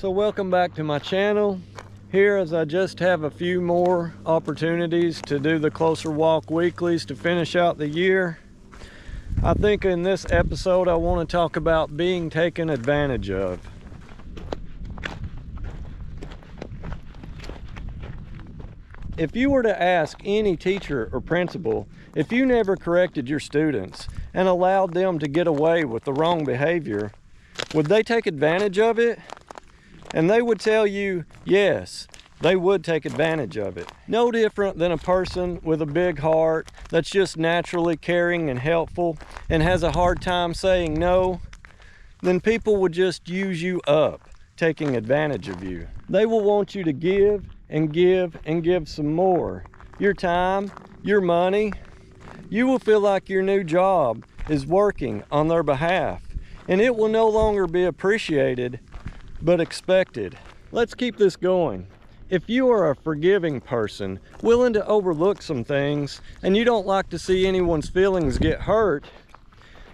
So welcome back to my channel. Here, as I just have a few more opportunities to do the Closer Walk weeklies to finish out the year. I think in this episode I want to talk about being taken advantage of. If you were to ask any teacher or principal, if you never corrected your students and allowed them to get away with the wrong behavior, would they take advantage of it? And they would tell you, yes, they would take advantage of it. No different than a person with a big heart that's just naturally caring and helpful and has a hard time saying no, then people would just use you up, taking advantage of you. They will want you to give and give and give some more. Your time, your money. You will feel like your new job is working on their behalf, and it will no longer be appreciated, but expected. Let's keep this going. If you are a forgiving person, willing to overlook some things, and you don't like to see anyone's feelings get hurt,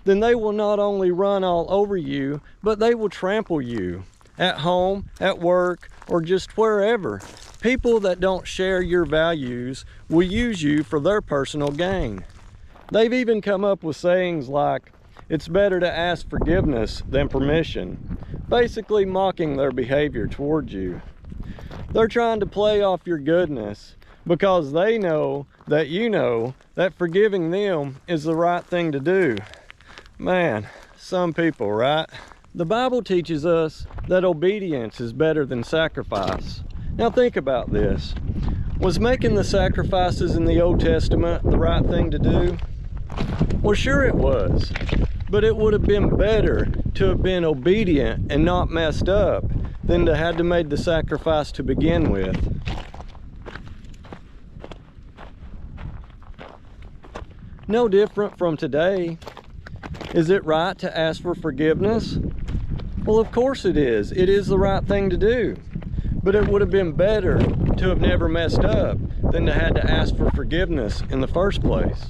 then they will not only run all over you, but they will trample you at home, at work, or just wherever. People that don't share your values will use you for their personal gain. They've even come up with sayings like, "It's better to ask forgiveness than permission," basically mocking their behavior towards you. They're trying to play off your goodness because they know that forgiving them is the right thing to do. Man, some people, right? The Bible teaches us that obedience is better than sacrifice. Now think about this. Was making the sacrifices in the Old Testament the right thing to do? Well, sure it was. But it would have been better to have been obedient and not messed up than to have to make the sacrifice to begin with. No different from today. Is it right to ask for forgiveness? Well, of course it is. It is the right thing to do. But it would have been better to have never messed up than to have to ask for forgiveness in the first place.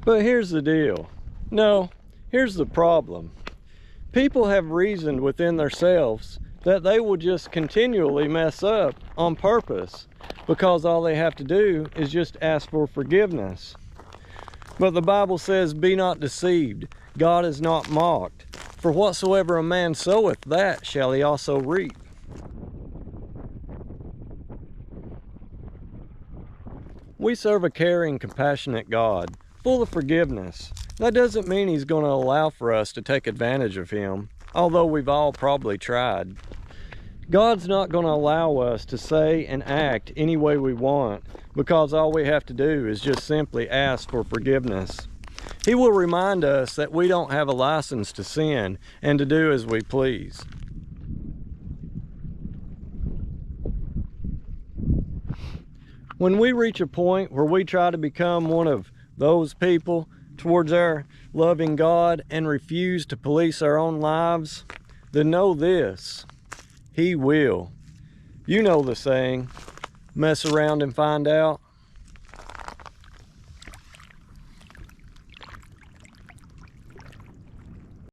But here's the deal. No. Here's the problem. People have reasoned within themselves that they will just continually mess up on purpose because all they have to do is just ask for forgiveness. But the Bible says, "Be not deceived, God is not mocked. For whatsoever a man soweth, that shall he also reap." We serve a caring, compassionate God, full of forgiveness. That doesn't mean he's going to allow for us to take advantage of him, although we've all probably tried. God's not going to allow us to say and act any way we want because all we have to do is just simply ask for forgiveness. He will remind us that we don't have a license to sin and to do as we please. When we reach a point where we try to become one of those people towards our loving God and refuse to police our own lives, then know this, He will. You know the saying, mess around and find out.